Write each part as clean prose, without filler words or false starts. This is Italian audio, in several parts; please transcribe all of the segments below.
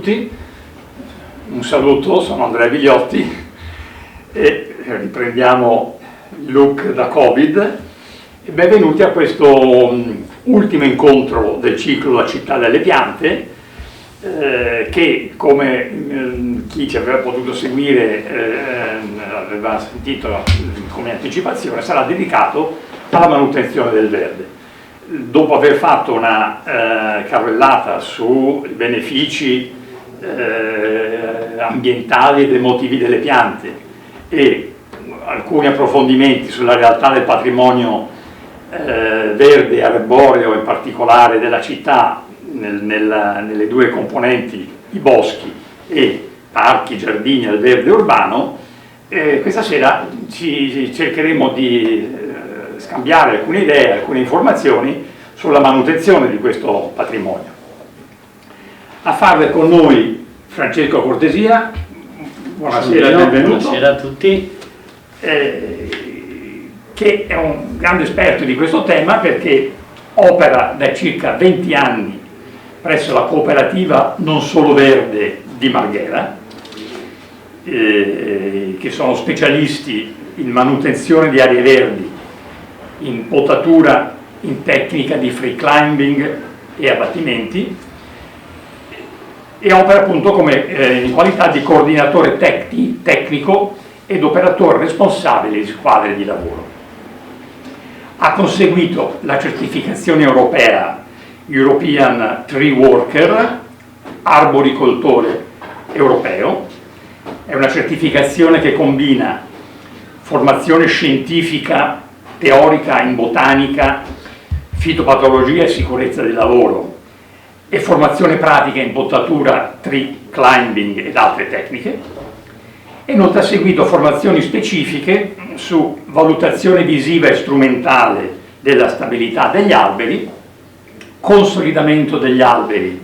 tutti, un saluto, sono Andrea Vigliotti e riprendiamo il look da Covid e benvenuti a questo ultimo incontro del ciclo La città delle piante che, come chi ci aveva potuto seguire aveva sentito come anticipazione, sarà dedicato alla manutenzione del verde. Dopo aver fatto una carrellata sui benefici ambientali ed emotivi delle piante e alcuni approfondimenti sulla realtà del patrimonio verde e arboreo, in particolare della città, nelle due componenti, i boschi e parchi, giardini al verde urbano, questa sera cercheremo di scambiare alcune idee, alcune informazioni sulla manutenzione di questo patrimonio. A farle con noi Francesco Cortesia, buonasera e benvenuto. Buonasera a tutti. Che è un grande esperto di questo tema perché opera da circa 20 anni presso la cooperativa Non Solo Verde di Marghera, che sono specialisti in manutenzione di aree verdi, in potatura, in tecnica di free climbing e abbattimenti, e opera appunto come in qualità di coordinatore tecnico ed operatore responsabile di squadre di lavoro. Ha conseguito la certificazione europea European Tree Worker, arboricoltore europeo. È una certificazione che combina formazione scientifica teorica in botanica, fitopatologia e sicurezza del lavoro e formazione pratica in potatura, tree climbing ed altre tecniche. E inoltre ha seguito formazioni specifiche su valutazione visiva e strumentale della stabilità degli alberi, consolidamento degli alberi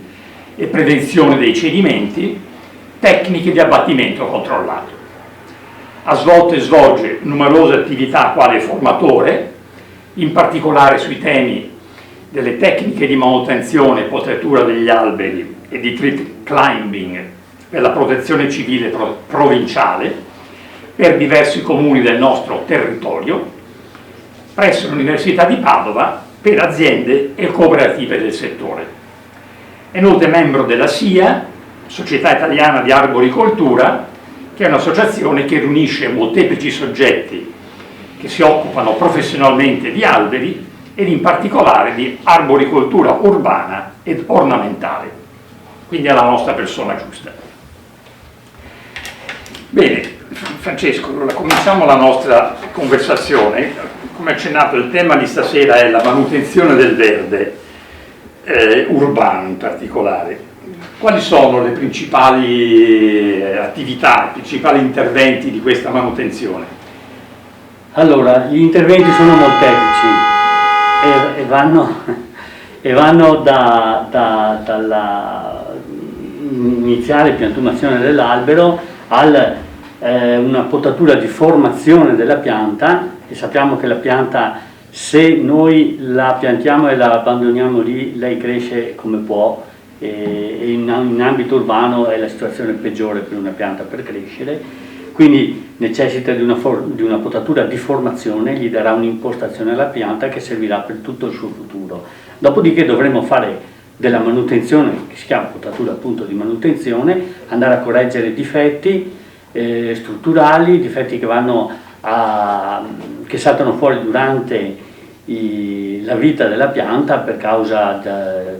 e prevenzione dei cedimenti, tecniche di abbattimento controllato. Ha svolto e svolge numerose attività quale formatore, in particolare sui temi delle tecniche di manutenzione e potatura degli alberi e di tree climbing per la protezione civile provinciale per diversi comuni del nostro territorio, presso l'Università di Padova per aziende e cooperative del settore. È inoltre membro della SIA, Società Italiana di Arboricoltura, che è un'associazione che riunisce molteplici soggetti che si occupano professionalmente di alberi ed in particolare di arboricoltura urbana ed ornamentale. Quindi è la nostra persona giusta. Bene, Francesco, allora cominciamo la nostra conversazione. Come accennato, il tema di stasera è la manutenzione del verde, urbano in particolare. Quali sono le principali attività, i principali interventi di questa manutenzione? Allora, gli interventi sono molteplici e vanno dalla iniziale piantumazione dell'albero una potatura di formazione della pianta, e sappiamo che la pianta, se noi la piantiamo e la abbandoniamo lì, lei cresce come può, e in ambito urbano è la situazione peggiore per una pianta per crescere, quindi necessita di una potatura di formazione, gli darà un'impostazione alla pianta che servirà per tutto il suo futuro. Dopodiché dovremo fare della manutenzione, che si chiama potatura appunto di manutenzione, andare a correggere difetti strutturali, difetti che saltano fuori durante la vita della pianta per causa di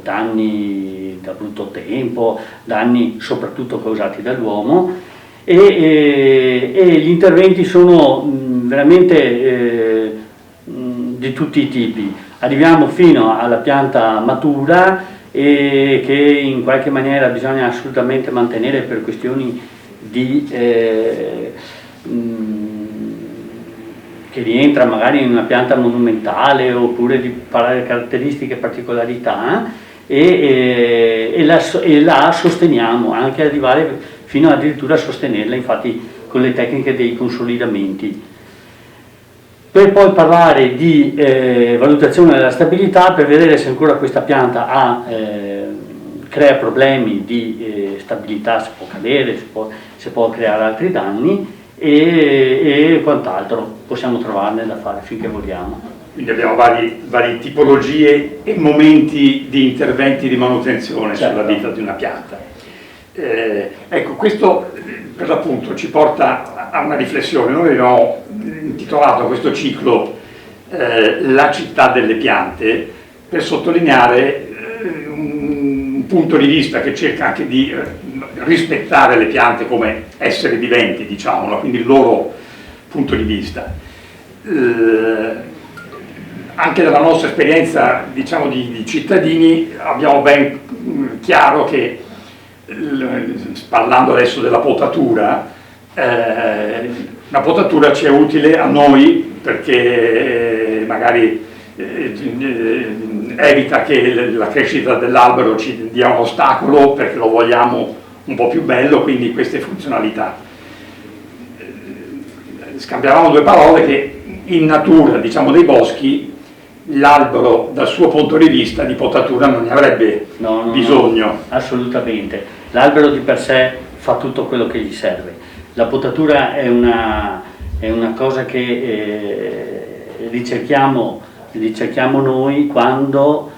danni da brutto tempo, danni soprattutto causati dall'uomo, e gli interventi sono veramente di tutti i tipi. Arriviamo fino alla pianta matura e che in qualche maniera bisogna assolutamente mantenere per questioni che rientra magari in una pianta monumentale oppure di caratteristiche particolarità, e la sosteniamo, anche arrivare fino addirittura a sostenerla, infatti con le tecniche dei consolidamenti. Per poi parlare di valutazione della stabilità, per vedere se ancora questa pianta ha crea problemi di stabilità, si può cadere, si può creare altri danni e quant'altro possiamo trovarne da fare finché vogliamo. Quindi abbiamo varie tipologie e momenti di interventi di manutenzione sulla vita di una pianta. Ecco, questo per l'appunto ci porta a una riflessione. Noi abbiamo intitolato questo ciclo La città delle piante, per sottolineare un punto di vista che cerca anche di rispettare le piante come esseri viventi, diciamolo, quindi il loro punto di vista. Anche dalla nostra esperienza, diciamo, di cittadini, abbiamo ben chiaro che, parlando adesso della potatura, la potatura ci è utile a noi perché magari evita che la crescita dell'albero ci dia un ostacolo perché lo vogliamo un po' più bello, quindi queste funzionalità. Scambiavamo due parole che in natura, diciamo, dei boschi, l'albero dal suo punto di vista di potatura non ne avrebbe bisogno. No, assolutamente. L'albero di per sé fa tutto quello che gli serve. La potatura è una cosa che ricerchiamo noi quando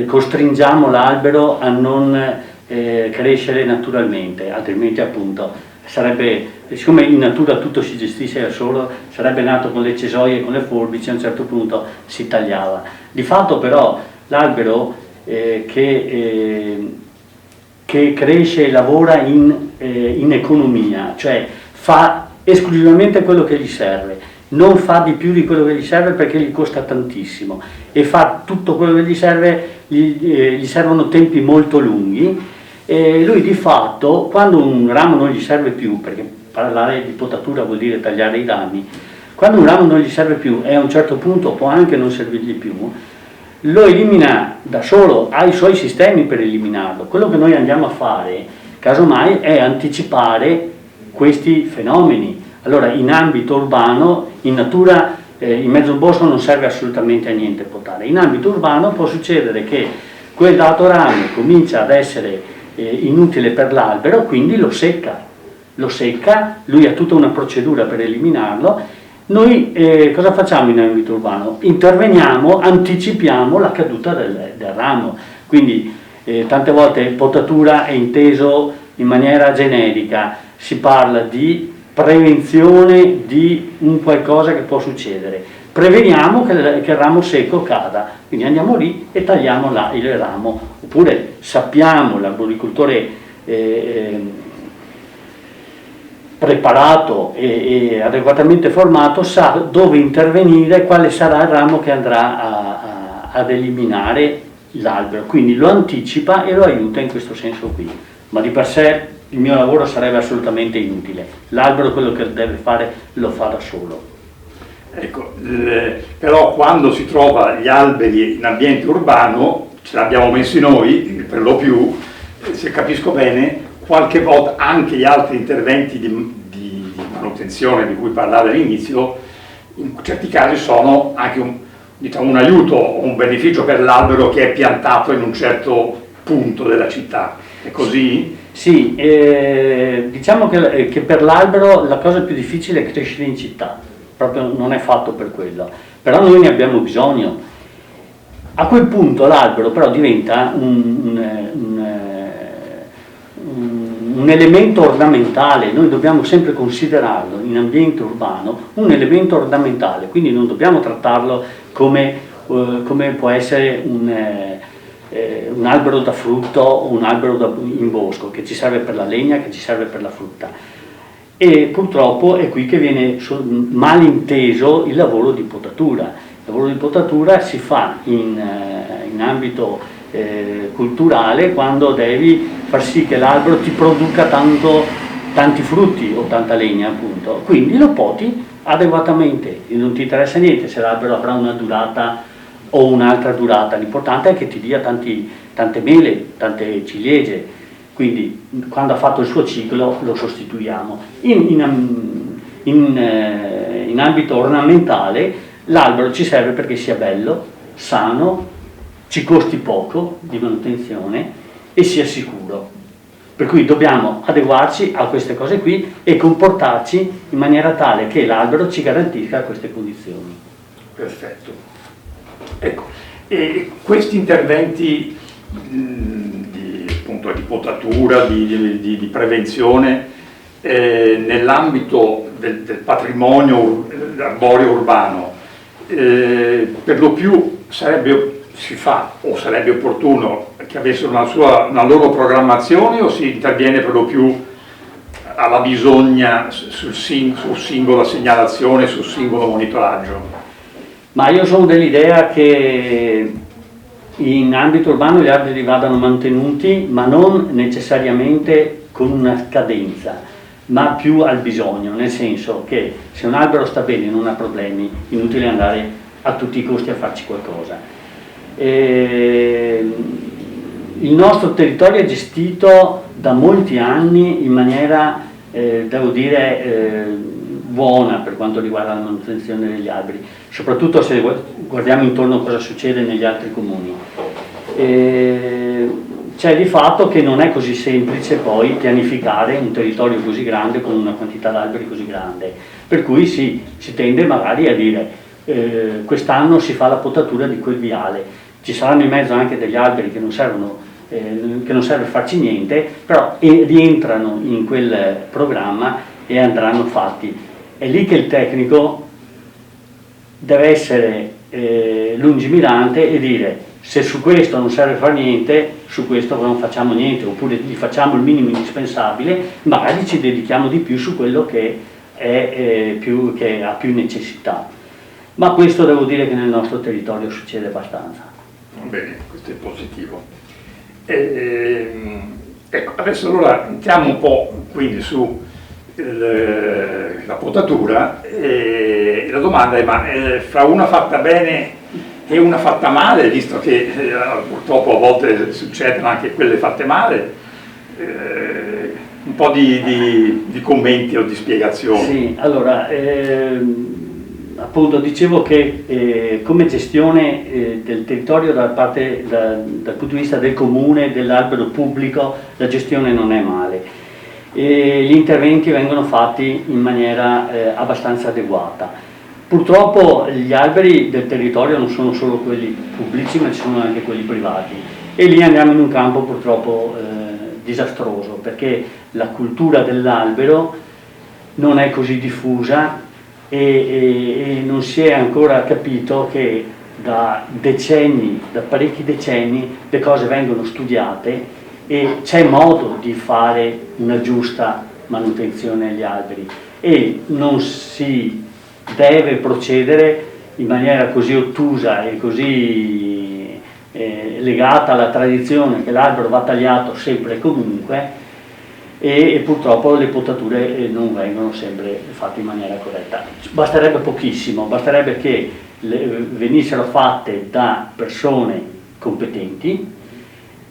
costringiamo l'albero a non crescere naturalmente, altrimenti appunto sarebbe, siccome in natura tutto si gestisce da solo, sarebbe nato con le cesoie e con le forbici, a un certo punto si tagliava. Di fatto però l'albero che cresce e lavora in economia, cioè fa esclusivamente quello che gli serve, non fa di più di quello che gli serve perché gli costa tantissimo, e fa tutto quello che gli serve, gli servono tempi molto lunghi. E lui di fatto, quando un ramo non gli serve più, perché parlare di potatura vuol dire tagliare i rami, quando un ramo non gli serve più e a un certo punto può anche non servirgli più, lo elimina da solo, ha i suoi sistemi per eliminarlo. Quello che noi andiamo a fare, casomai, è anticipare questi fenomeni. Allora, in ambito urbano, in natura, in mezzo al bosco non serve assolutamente a niente potare. In ambito urbano può succedere che quel dato ramo comincia ad essere inutile per l'albero, quindi lo secca, lui ha tutta una procedura per eliminarlo. Noi cosa facciamo in ambito urbano? Interveniamo, anticipiamo la caduta del ramo, quindi tante volte potatura è inteso in maniera generica, si parla di prevenzione di un qualcosa che può succedere, preveniamo che il ramo secco cada, quindi andiamo lì e tagliamo il ramo, oppure sappiamo, l'arboricoltore preparato e adeguatamente formato sa dove intervenire, quale sarà il ramo che andrà ad eliminare l'albero, quindi lo anticipa e lo aiuta in questo senso qui, ma di per sé il mio lavoro sarebbe assolutamente inutile, l'albero quello che deve fare lo fa da solo. Ecco, però quando si trova gli alberi in ambiente urbano, ce l'abbiamo messi noi, per lo più, se capisco bene, qualche volta anche gli altri interventi di manutenzione di cui parlavo all'inizio, in certi casi sono anche un aiuto o un beneficio per l'albero che è piantato in un certo punto della città. È così? Sì, diciamo che per l'albero la cosa più difficile è crescere in città, proprio non è fatto per quello, però noi ne abbiamo bisogno. A quel punto l'albero però diventa un elemento ornamentale, noi dobbiamo sempre considerarlo in ambiente urbano un elemento ornamentale, quindi non dobbiamo trattarlo come può essere un albero da frutto o un albero in bosco che ci serve per la legna, che ci serve per la frutta. E purtroppo è qui che viene malinteso il lavoro di potatura. Il lavoro di potatura si fa in ambito culturale quando devi far sì che l'albero ti produca tanti frutti o tanta legna, appunto. Quindi lo poti adeguatamente, non ti interessa niente se l'albero avrà una durata o un'altra durata, l'importante è che ti dia tante mele, tante ciliegie, quindi quando ha fatto il suo ciclo lo sostituiamo. In ambito ornamentale l'albero ci serve perché sia bello, sano, ci costi poco di manutenzione e sia sicuro. Per cui dobbiamo adeguarci a queste cose qui e comportarci in maniera tale che l'albero ci garantisca queste condizioni. Perfetto. Ecco, e questi interventi appunto, di potatura, di prevenzione nell'ambito del patrimonio arboreo urbano, per lo più sarebbe opportuno che avessero una loro programmazione, o si interviene per lo più alla bisogna sul singola segnalazione, sul singolo monitoraggio? Ma io sono dell'idea che in ambito urbano gli alberi vadano mantenuti, ma non necessariamente con una cadenza, ma più al bisogno, nel senso che se un albero sta bene e non ha problemi, inutile andare a tutti i costi a farci qualcosa. Il nostro territorio è gestito da molti anni in maniera, devo dire, buona per quanto riguarda la manutenzione degli alberi, soprattutto se guardiamo intorno a cosa succede negli altri comuni. C'è di fatto che non è così semplice poi pianificare un territorio così grande con una quantità di alberi così grande, per cui si tende magari a dire quest'anno si fa la potatura di quel viale, ci saranno in mezzo anche degli alberi che non serve farci niente, però rientrano in quel programma e andranno fatti. È lì che il tecnico deve essere lungimirante e dire: se su questo non serve fare niente, su questo non facciamo niente, oppure gli facciamo il minimo indispensabile, magari ci dedichiamo di più su quello che ha più necessità. Ma questo devo dire che nel nostro territorio succede abbastanza. Bene, questo è positivo. Ecco, adesso allora entriamo un po' quindi su la potatura, e la domanda è: ma fra una fatta bene e una fatta male, visto che purtroppo a volte succedono anche quelle fatte male, un po' di commenti o di spiegazioni. Sì, allora, appunto dicevo che come gestione del territorio dal punto di vista del comune, dell'albero pubblico, la gestione non è male. Gli interventi vengono fatti in maniera abbastanza adeguata. Purtroppo gli alberi del territorio non sono solo quelli pubblici, ma ci sono anche quelli privati, e lì andiamo in un campo purtroppo disastroso, perché la cultura dell'albero non è così diffusa e non si è ancora capito che da parecchi decenni le cose vengono studiate e c'è modo di fare una giusta manutenzione agli alberi, e non si deve procedere in maniera così ottusa e così legata alla tradizione che l'albero va tagliato sempre e comunque, e purtroppo le potature non vengono sempre fatte in maniera corretta. Basterebbe pochissimo, basterebbe che venissero fatte da persone competenti,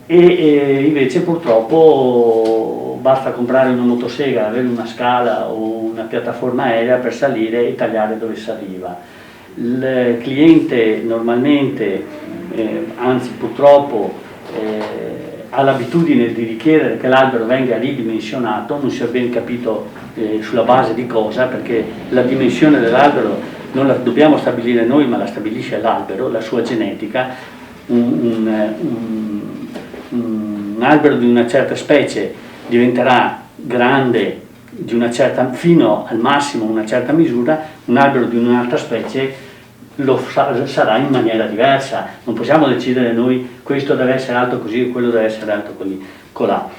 e invece purtroppo basta comprare una motosega, avere una scala o una piattaforma aerea per salire e tagliare dove si arriva. Il cliente normalmente, anzi purtroppo, ha l'abitudine di richiedere che l'albero venga ridimensionato, non si è ben capito sulla base di cosa, perché la dimensione dell'albero non la dobbiamo stabilire noi, ma la stabilisce l'albero, la sua genetica. Un albero di una certa specie diventerà grande fino al massimo una certa misura, un albero di un'altra specie sarà in maniera diversa. Non possiamo decidere noi questo deve essere alto così o quello deve essere alto colà.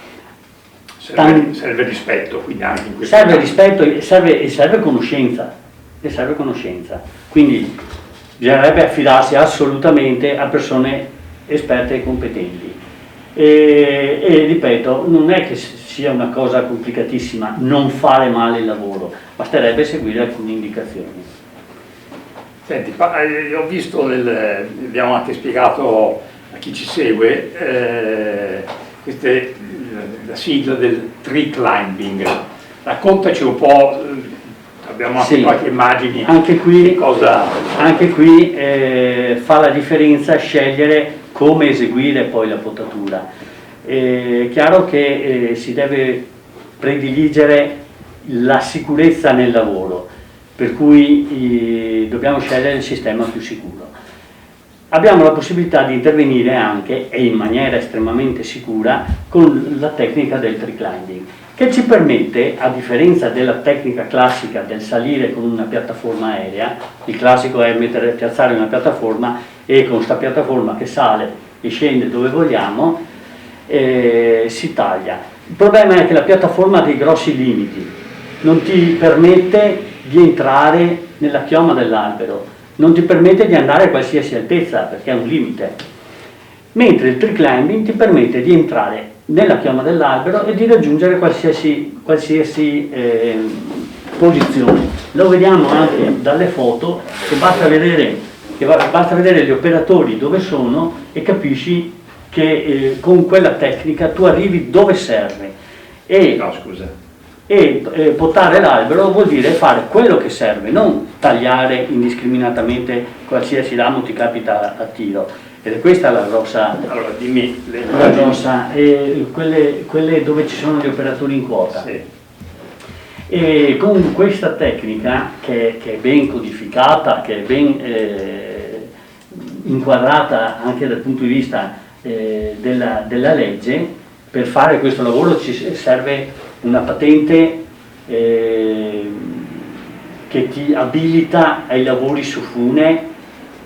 Serve rispetto, quindi anche in questo serve rispetto e serve conoscenza, quindi bisognerebbe affidarsi assolutamente a persone esperte e competenti. E ripeto, non è che sia una cosa complicatissima non fare male il lavoro, basterebbe seguire alcune indicazioni. Senti, ho visto, abbiamo anche spiegato a chi ci segue, la sigla del tree climbing. Raccontaci un po', abbiamo anche qualche immagini. Anche qui fa la differenza scegliere come eseguire poi la potatura. È chiaro che si deve prediligere la sicurezza nel lavoro, per cui dobbiamo scegliere il sistema più sicuro. Abbiamo la possibilità di intervenire anche, e in maniera estremamente sicura, con la tecnica del tree climbing, che ci permette, a differenza della tecnica classica del salire con una piattaforma aerea, il classico è piazzare una piattaforma e con questa piattaforma che sale e scende dove vogliamo, si taglia. Il problema è che la piattaforma ha dei grossi limiti, non ti permette di entrare nella chioma dell'albero, non ti permette di andare a qualsiasi altezza perché è un limite, mentre il tree climbing ti permette di entrare nella chioma dell'albero e di raggiungere qualsiasi posizione. Lo vediamo anche dalle foto, che basta vedere gli operatori dove sono e capisci che con quella tecnica tu arrivi dove serve. E potare l'albero vuol dire fare quello che serve, non tagliare indiscriminatamente qualsiasi ramo ti capita a tiro. Ed è questa la grossa, allora dimmi la grossa, quelle dove ci sono gli operatori in quota. Sì. E con questa tecnica che è ben codificata, che è ben inquadrata anche dal punto di vista della legge, per fare questo lavoro ci serve una patente che ti abilita ai lavori su fune,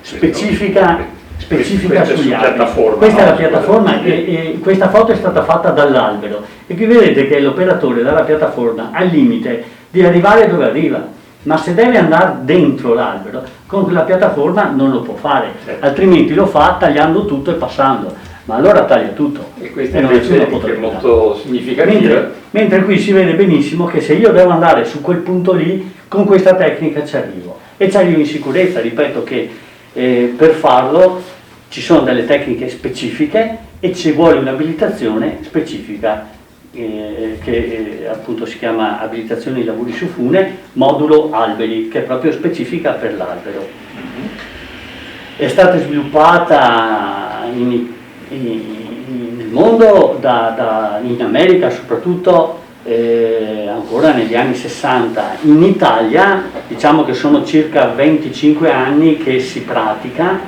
specifica sugli alberi. Questa è la piattaforma e questa foto è stata fatta dall'albero e qui vedete che l'operatore dalla piattaforma ha il limite di arrivare dove arriva, ma se deve andare dentro l'albero con la piattaforma non lo può fare, altrimenti lo fa tagliando tutto e passando. Ma allora taglia tutto. E questa invece è molto significativa. Mentre qui si vede benissimo che se io devo andare su quel punto lì, con questa tecnica ci arrivo. E ci arrivo in sicurezza, ripeto che per farlo ci sono delle tecniche specifiche e ci vuole un'abilitazione specifica che appunto si chiama abilitazione ai lavori su fune, modulo alberi, che è proprio specifica per l'albero. È stata sviluppata nel mondo, in America soprattutto, ancora negli anni 60. In Italia diciamo che sono circa 25 anni che si pratica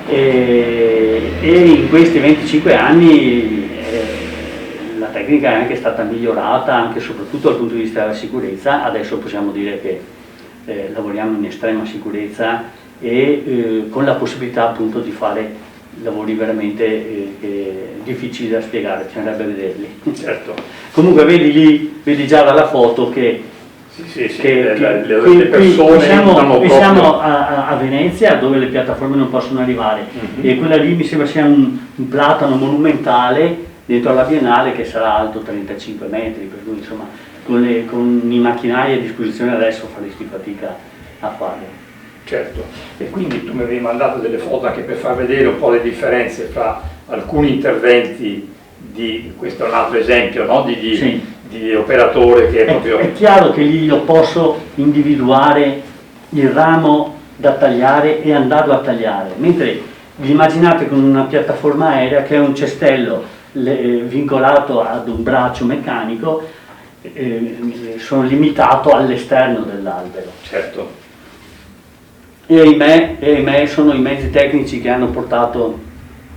e in questi 25 anni la tecnica è anche stata migliorata anche e soprattutto dal punto di vista della sicurezza. Adesso possiamo dire che lavoriamo in estrema sicurezza e con la possibilità appunto di fare lavori veramente difficili da spiegare, bisognerebbe vederli. Certo. Comunque vedi già dalla foto che le persone siamo a Venezia dove le piattaforme non possono arrivare e quella lì mi sembra sia un platano monumentale dentro alla Biennale che sarà alto 35 metri, per cui insomma con i macchinari a disposizione adesso faresti fatica a farlo. Certo, e quindi tu mi avevi mandato delle foto anche per far vedere un po' le differenze fra alcuni interventi questo è un altro esempio, no? di operatore che è proprio... È chiaro che lì io posso individuare il ramo da tagliare e andarlo a tagliare, mentre vi immaginate con una piattaforma aerea che è un cestello vincolato ad un braccio meccanico, sono limitato all'esterno dell'albero. Certo. E ahimè sono i mezzi tecnici che hanno portato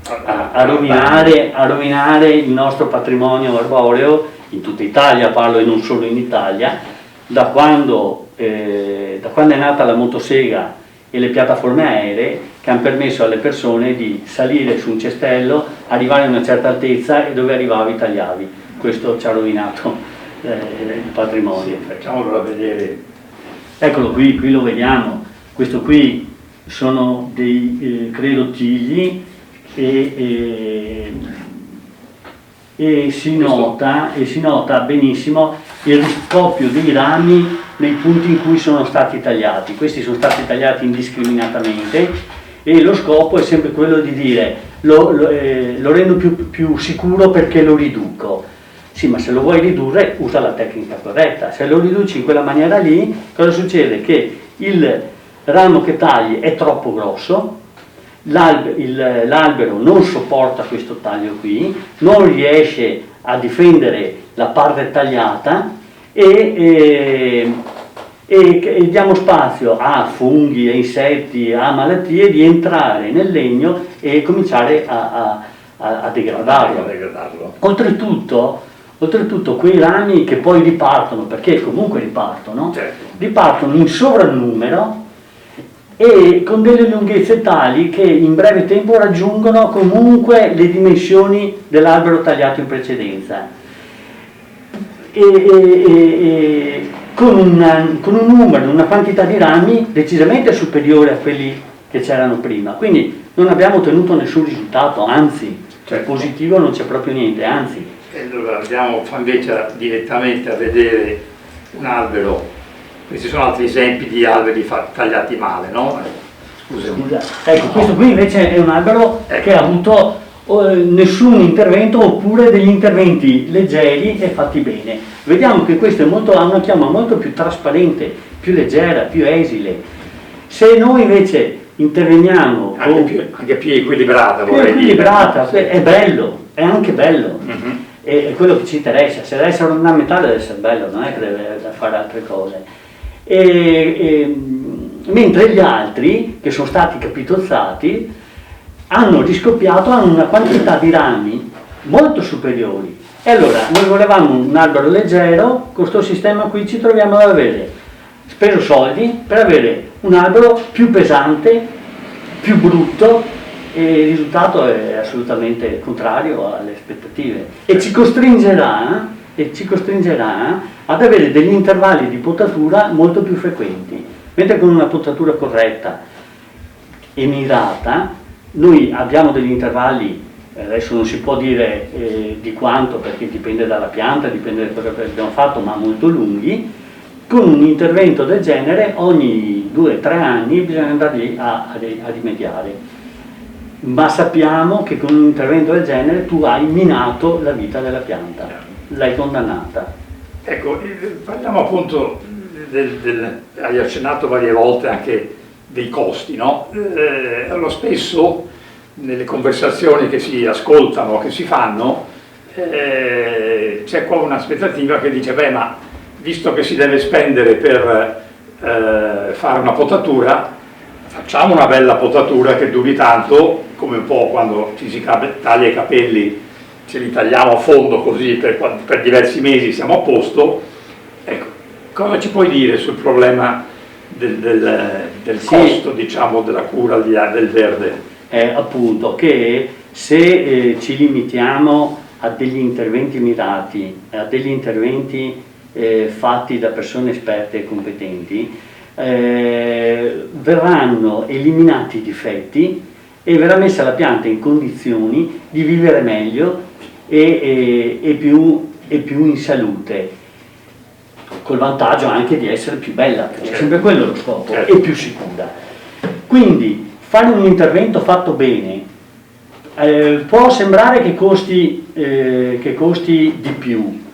a rovinare il nostro patrimonio arboreo in tutta Italia, parlo, e non solo in Italia, da quando è nata la motosega e le piattaforme aeree che hanno permesso alle persone di salire su un cestello, arrivare a una certa altezza e dove arrivavi tagliavi. Questo ci ha rovinato il patrimonio. Facciamolo vedere. Eccolo qui lo vediamo. Questo qui sono dei credo tigli e si nota benissimo il riscoppio dei rami nei punti in cui sono stati tagliati. Questi sono stati tagliati indiscriminatamente e lo scopo è sempre quello di dire lo rendo più sicuro perché lo riduco. Sì, ma se lo vuoi ridurre usa la tecnica corretta. Se lo riduci in quella maniera lì, cosa succede? Che il ramo che tagli è troppo grosso l'albero non sopporta questo taglio qui, non riesce a difendere la parte tagliata e diamo spazio a funghi, a insetti, a malattie di entrare nel legno e cominciare a degradarlo. Oltretutto quei rami che poi ripartono, perché comunque ripartono, certo, ripartono in sovrannumero e con delle lunghezze tali che in breve tempo raggiungono comunque le dimensioni dell'albero tagliato in precedenza. Con un numero, una quantità di rami decisamente superiore a quelli che c'erano prima. Quindi non abbiamo ottenuto nessun risultato, anzi, certo, positivo non c'è proprio niente, anzi. Allora andiamo invece direttamente a vedere un albero. Questi sono altri esempi di alberi tagliati male, no? Scusa. Ecco, questo qui invece è un albero che ha avuto nessun intervento oppure degli interventi leggeri e fatti bene. Vediamo che questo ha una chioma molto più trasparente, più leggera, più esile. Se noi invece interveniamo anche più equilibrata, è bello, è anche bello. È quello che ci interessa. Se deve essere ornamentale deve essere bello, non è che deve fare altre cose. Mentre gli altri, che sono stati capitozzati, hanno riscoppiato, hanno una quantità di rami molto superiori. E allora noi volevamo un albero leggero, con questo sistema qui ci troviamo ad avere speso soldi per avere un albero più pesante, più brutto, e il risultato è assolutamente contrario alle aspettative e ci costringerà ad avere degli intervalli di potatura molto più frequenti, mentre con una potatura corretta e mirata noi abbiamo degli intervalli, adesso non si può dire di quanto perché dipende dalla pianta, dipende da cosa abbiamo fatto, ma molto lunghi. Con un intervento del genere ogni 2-3 anni bisogna andare lì a rimediare. Ma sappiamo che con un intervento del genere tu hai minato la vita della pianta, l'hai condannata. Ecco, parliamo appunto hai accennato varie volte anche dei costi, no? Allora spesso nelle conversazioni che si ascoltano, che si fanno, c'è qua un'aspettativa che dice, beh, ma visto che si deve spendere per fare una potatura, facciamo una bella potatura che duri tanto, come un po' quando ci si taglia i capelli, ce li tagliamo a fondo così per diversi mesi siamo a posto. Ecco, cosa ci puoi dire sul problema del costo, diciamo, della cura del verde? Appunto che se ci limitiamo a degli interventi mirati, a degli interventi fatti da persone esperte e competenti, verranno eliminati i difetti e verrà messa la pianta in condizioni di vivere meglio e più in salute, col vantaggio anche di essere più bella, perché è sempre quello lo scopo, e più sicura. Quindi fare un intervento fatto bene può sembrare che costi di più,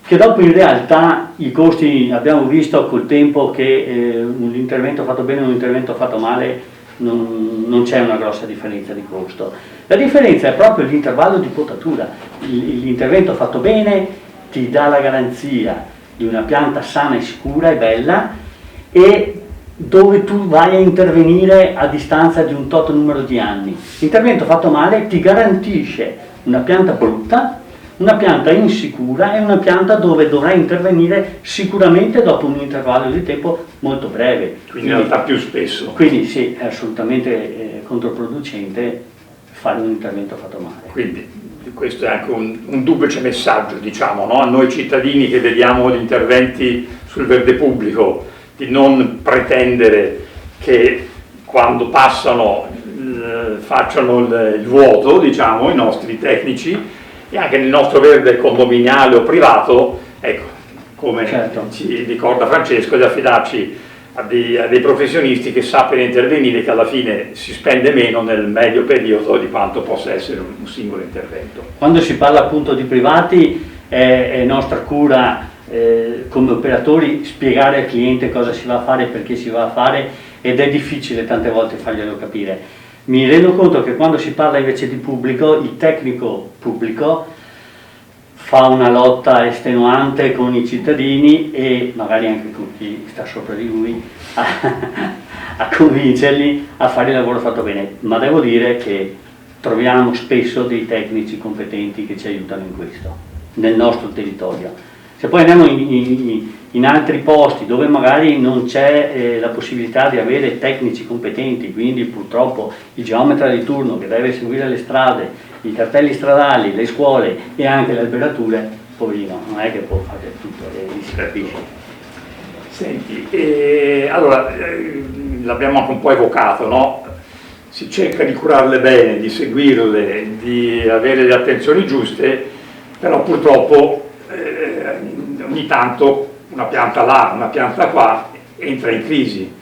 che dopo in realtà i costi, abbiamo visto col tempo che un intervento fatto bene e un intervento fatto male non c'è una grossa differenza di costo. La differenza è proprio l'intervallo di potatura. L'intervento fatto bene ti dà la garanzia di una pianta sana e sicura e bella, e dove tu vai a intervenire a distanza di un tot numero di anni. L'intervento fatto male ti garantisce una pianta brutta, una pianta insicura e una pianta dove dovrai intervenire sicuramente dopo un intervallo di tempo molto breve. Quindi in realtà più spesso. Quindi sì, è assolutamente controproducente fare un intervento fatto male. Quindi questo è anche un duplice messaggio, diciamo, no? A noi cittadini che vediamo gli interventi sul verde pubblico, di non pretendere che quando passano facciano il vuoto, diciamo, i nostri tecnici, e anche nel nostro verde condominiale o privato, ecco, come ci ricorda Francesco, di affidarci a dei professionisti che sappiano intervenire, che alla fine si spende meno nel medio periodo di quanto possa essere un singolo intervento. Quando si parla appunto di privati è nostra cura come operatori spiegare al cliente cosa si va a fare e perché si va a fare, ed è difficile tante volte farglielo capire. Mi rendo conto che quando si parla invece di pubblico, il tecnico pubblico fa una lotta estenuante con i cittadini e magari anche con chi sta sopra di lui a convincerli a fare il lavoro fatto bene, ma devo dire che troviamo spesso dei tecnici competenti che ci aiutano in questo, nel nostro territorio. Se poi andiamo in altri posti dove magari non c'è la possibilità di avere tecnici competenti, quindi purtroppo il geometra di turno che deve seguire le strade, i cartelli stradali, le scuole e anche le alberature, poverino, non è che può fare tutto e si capisce. Senti, allora l'abbiamo anche un po' evocato, no? Si cerca di curarle bene, di seguirle, di avere le attenzioni giuste, però purtroppo ogni tanto una pianta là, una pianta qua entra in crisi.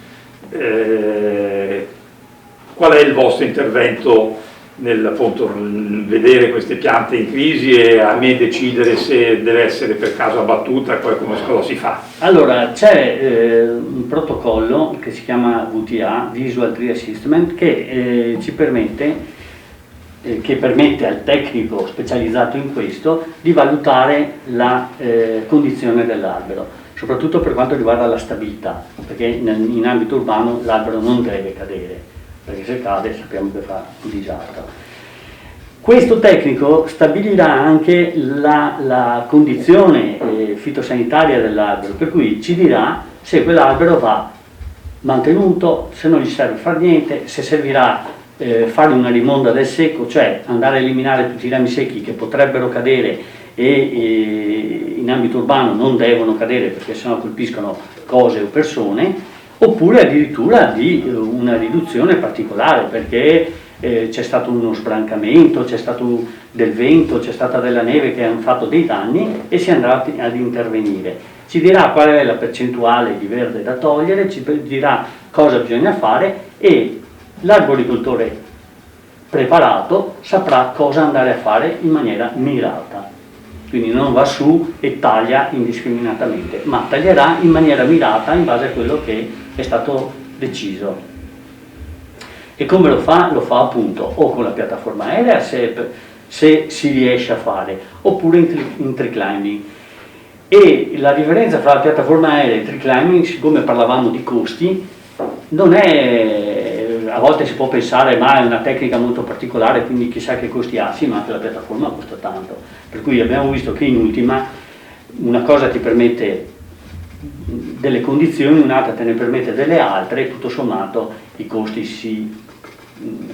Qual è il vostro intervento nel appunto vedere queste piante in crisi e a me decidere se deve essere per caso abbattuta e poi cosa si fa? Allora c'è un protocollo che si chiama VTA, Visual Tree Assessment, che ci permette che permette al tecnico specializzato in questo di valutare la condizione dell'albero, soprattutto per quanto riguarda la stabilità, perché in ambito urbano l'albero non deve cadere, perché se cade sappiamo che fa un disastro. Questo tecnico stabilirà anche la condizione fitosanitaria dell'albero, per cui ci dirà se quell'albero va mantenuto, se non gli serve fare niente, se servirà fare una rimonda del secco, cioè andare a eliminare tutti i rami secchi che potrebbero cadere e in ambito urbano non devono cadere perché sennò colpiscono cose o persone, oppure addirittura di una riduzione particolare perché c'è stato uno sbrancamento, c'è stato del vento, c'è stata della neve che hanno fatto dei danni e si andrà ad intervenire. Ci dirà qual è la percentuale di verde da togliere, ci dirà cosa bisogna fare e l'arboricoltore preparato saprà cosa andare a fare in maniera mirata. Quindi non va su e taglia indiscriminatamente, ma taglierà in maniera mirata in base a quello che è stato deciso. E come lo fa? Lo fa appunto o con la piattaforma aerea se si riesce a fare, oppure in tree climbing. E la differenza tra la piattaforma aerea e il tree climbing, siccome parlavamo di costi, non è, a volte si può pensare ma è una tecnica molto particolare quindi chissà che costi ha, sì, ma anche la piattaforma costa tanto, per cui abbiamo visto che in ultima una cosa ti permette delle condizioni, un'altra te ne permette delle altre e tutto sommato i costi si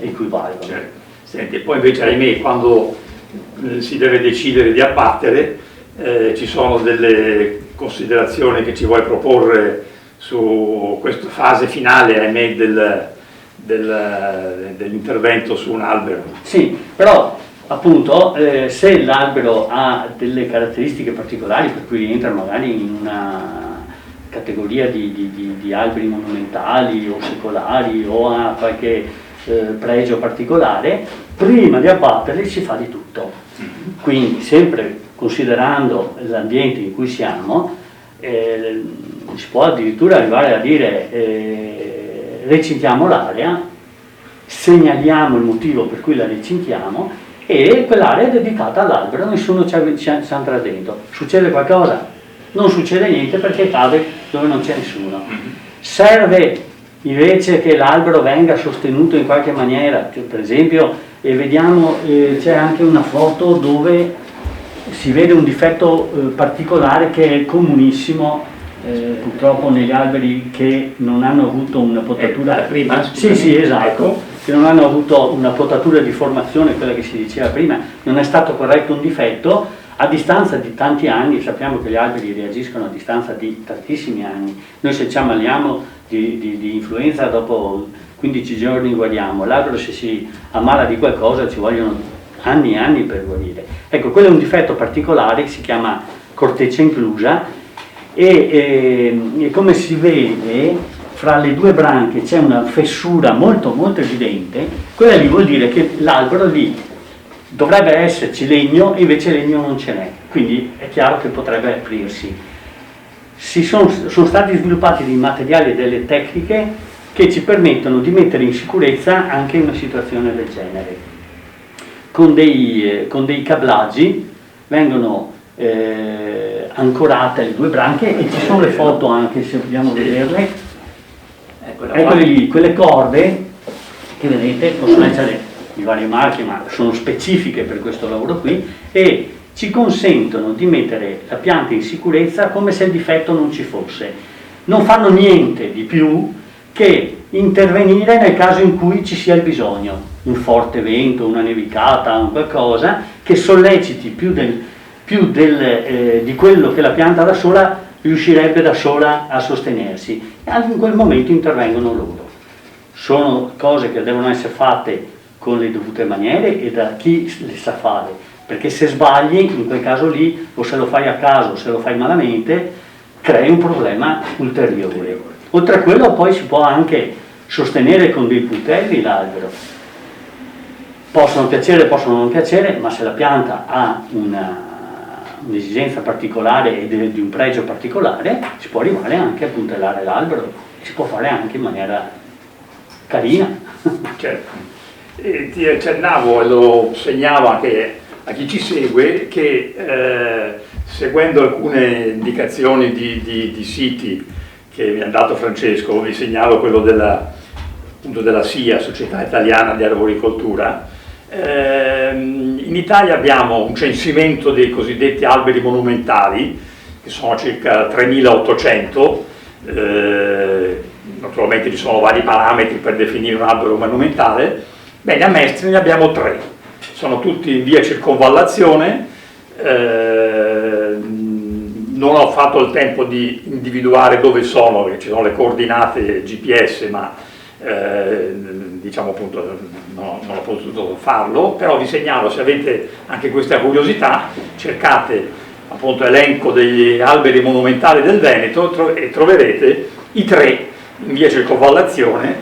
equivalgono. Certo. Senti, e poi invece ahimè quando si deve decidere di abbattere ci sono delle considerazioni che ci vuoi proporre su questa fase finale, ahimè, dell'intervento su un albero. Sì, però appunto se l'albero ha delle caratteristiche particolari per cui rientra magari in una categoria di alberi monumentali o secolari o ha qualche pregio particolare, prima di abbatterli si fa di tutto. Quindi sempre considerando l'ambiente in cui siamo, si può addirittura arrivare a dire recintiamo l'area, segnaliamo il motivo per cui la recintiamo e quell'area è dedicata all'albero, nessuno ci andrà dentro. Succede qualcosa? Non succede niente perché cade dove non c'è nessuno. Serve invece che l'albero venga sostenuto in qualche maniera, cioè, per esempio vediamo c'è anche una foto dove si vede un difetto particolare che è comunissimo purtroppo negli alberi che non hanno avuto una potatura prima, sì esatto, che non hanno avuto una potatura di formazione, quella che si diceva prima, non è stato corretto un difetto a distanza di tanti anni. Sappiamo che gli alberi reagiscono a distanza di tantissimi anni. Noi se ci ammaliamo di influenza dopo 15 giorni guariamo, l'albero se si ammala di qualcosa ci vogliono anni e anni per guarire. Ecco, quello è un difetto particolare, si chiama corteccia inclusa e come si vede fra le due branche c'è una fessura molto molto evidente. Quella lì vuol dire che l'albero lì dovrebbe esserci legno e invece legno non ce n'è, quindi è chiaro che potrebbe aprirsi. Sono stati sviluppati dei materiali e delle tecniche che ci permettono di mettere in sicurezza anche una situazione del genere. Con dei cablaggi vengono ancorate le due branche, e ci sono le foto anche, se vogliamo vederle. Eccole lì, quelle corde che vedete possono essere di varie marche, ma sono specifiche per questo lavoro qui, e ci consentono di mettere la pianta in sicurezza come se il difetto non ci fosse. Non fanno niente di più che intervenire nel caso in cui ci sia il bisogno, un forte vento, una nevicata, un qualcosa che solleciti più di quello che la pianta da sola riuscirebbe da sola a sostenersi. E in quel momento intervengono loro. Sono cose che devono essere fatte con le dovute maniere e da chi le sa fare, perché se sbagli in quel caso lì, o se lo fai a caso o se lo fai malamente, crei un problema ulteriore. Oltre a quello poi si può anche sostenere con dei puntelli l'albero. Possono piacere, possono non piacere, ma se la pianta ha un'esigenza particolare e di un pregio particolare, si può arrivare anche a puntellare l'albero, si può fare anche in maniera carina. Certo. Ti accennavo e lo segnavo anche a chi ci segue che seguendo alcune indicazioni di siti che mi ha dato Francesco, vi segnalo quello appunto della SIA, Società Italiana di Arboricoltura. In Italia abbiamo un censimento dei cosiddetti alberi monumentali, che sono circa 3800, naturalmente ci sono vari parametri per definire un albero monumentale. Bene, a Mestre ne abbiamo 3, sono tutti in via circonvallazione. Non ho fatto il tempo di individuare dove sono, perché ci sono le coordinate GPS, ma diciamo appunto non ho potuto farlo, però vi segnalo, se avete anche questa curiosità, cercate appunto elenco degli alberi monumentali del Veneto e troverete i 3 in via circonvallazione,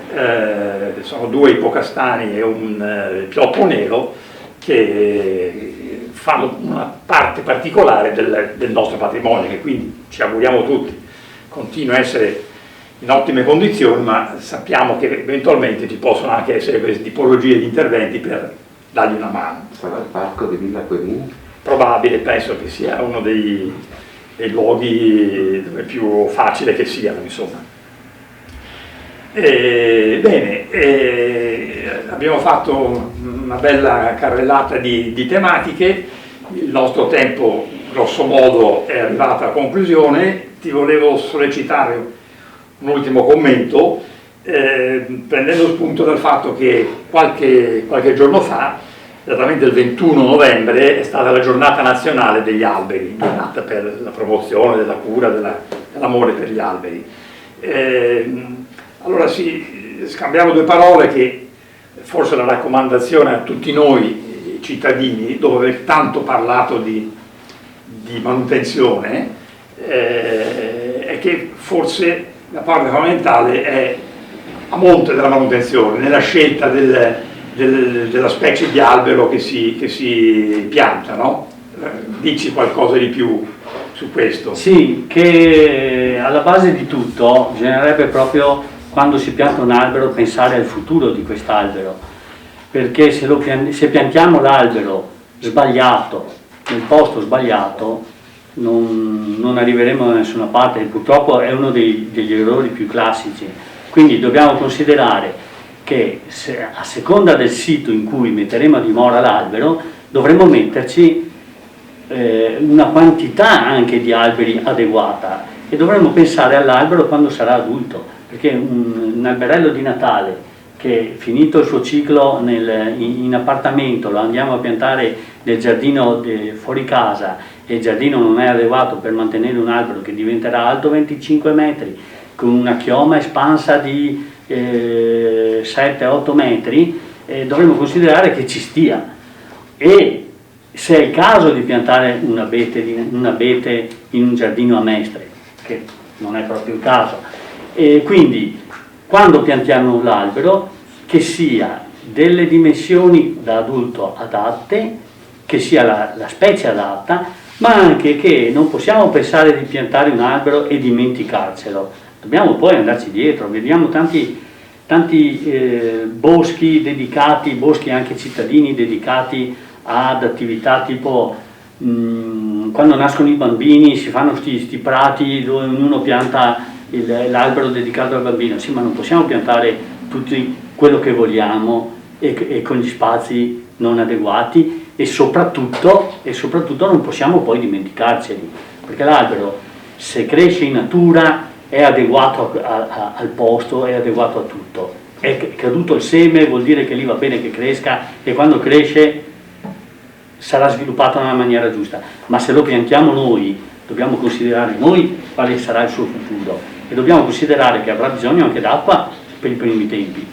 sono 2 ipocastani e un pioppo nero, che fanno una parte particolare del nostro patrimonio, che quindi ci auguriamo tutti continui a essere in ottime condizioni, ma sappiamo che eventualmente ci possono anche essere queste tipologie di interventi per dargli una mano. Sarà il parco di Villa Querini? Probabile, penso che sia uno dei luoghi dove è più facile che siano, insomma. Bene, abbiamo fatto una bella carrellata di tematiche, il nostro tempo grosso modo è arrivato a conclusione. Ti volevo sollecitare un ultimo commento, prendendo spunto dal fatto che qualche giorno fa, esattamente il 21 novembre, è stata la giornata nazionale degli alberi, giornata per la promozione della cura, dell'amore per gli alberi. Allora scambiamo 2 parole, che forse la raccomandazione a tutti noi cittadini, dopo aver tanto parlato di manutenzione, è che forse la parte fondamentale è a monte della manutenzione, nella scelta della specie di albero che si pianta, no? Dici qualcosa di più su questo? Sì, che alla base di tutto bisognerebbe proprio, quando si pianta un albero, pensare al futuro di quest'albero, perché se piantiamo l'albero sbagliato, nel posto sbagliato, non arriveremo da nessuna parte, e purtroppo è uno degli errori più classici. Quindi dobbiamo considerare che a seconda del sito in cui metteremo a dimora l'albero, dovremo metterci una quantità anche di alberi adeguata, e dovremo pensare all'albero quando sarà adulto, perché un alberello di Natale che, finito il suo ciclo in appartamento, lo andiamo a piantare nel giardino fuori casa, e il giardino non è adeguato per mantenere un albero che diventerà alto 25 metri, con una chioma espansa di 7-8 metri, dovremo considerare che ci stia. E se è il caso di piantare un abete in un giardino a Mestre, che non è proprio il caso, e quindi quando piantiamo l'albero, che sia delle dimensioni da adulto adatte, che sia la specie adatta, ma anche che non possiamo pensare di piantare un albero e dimenticarcelo, dobbiamo poi andarci dietro. Vediamo tanti boschi dedicati, boschi anche cittadini dedicati ad attività tipo quando nascono i bambini si fanno sti prati dove ognuno pianta l'albero dedicato al bambino. Sì, ma non possiamo piantare tutti quello che vogliamo e con gli spazi non adeguati, e soprattutto non possiamo poi dimenticarceli, perché l'albero, se cresce in natura, è adeguato al posto, è adeguato a tutto. È caduto il seme, vuol dire che lì va bene che cresca, e quando cresce sarà sviluppato nella maniera giusta. Ma se lo piantiamo noi, dobbiamo considerare noi quale sarà il suo futuro, e dobbiamo considerare che avrà bisogno anche d'acqua per i primi tempi.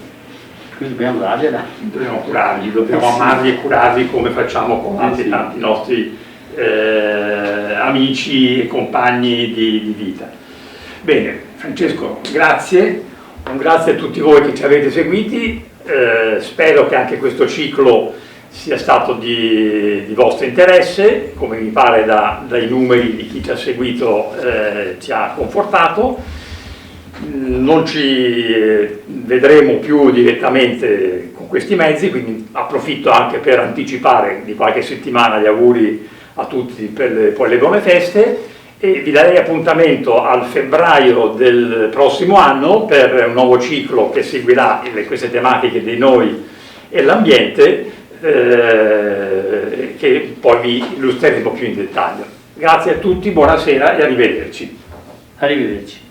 Quindi dobbiamo dargliela. Dobbiamo curarli, dobbiamo amarli e curarli come facciamo con tanti nostri amici e compagni di vita. Bene, Francesco, grazie, un grazie a tutti voi che ci avete seguiti, spero che anche questo ciclo sia stato di vostro interesse, come mi pare dai numeri di chi ci ha seguito ci ha confortato. Non ci vedremo più direttamente con questi mezzi, quindi approfitto anche per anticipare di qualche settimana gli auguri a tutti per le buone feste, e vi darei appuntamento al febbraio del prossimo anno per un nuovo ciclo che seguirà queste tematiche di noi e l'ambiente, che poi vi illustreremo più in dettaglio. Grazie a tutti, buonasera e arrivederci. Arrivederci.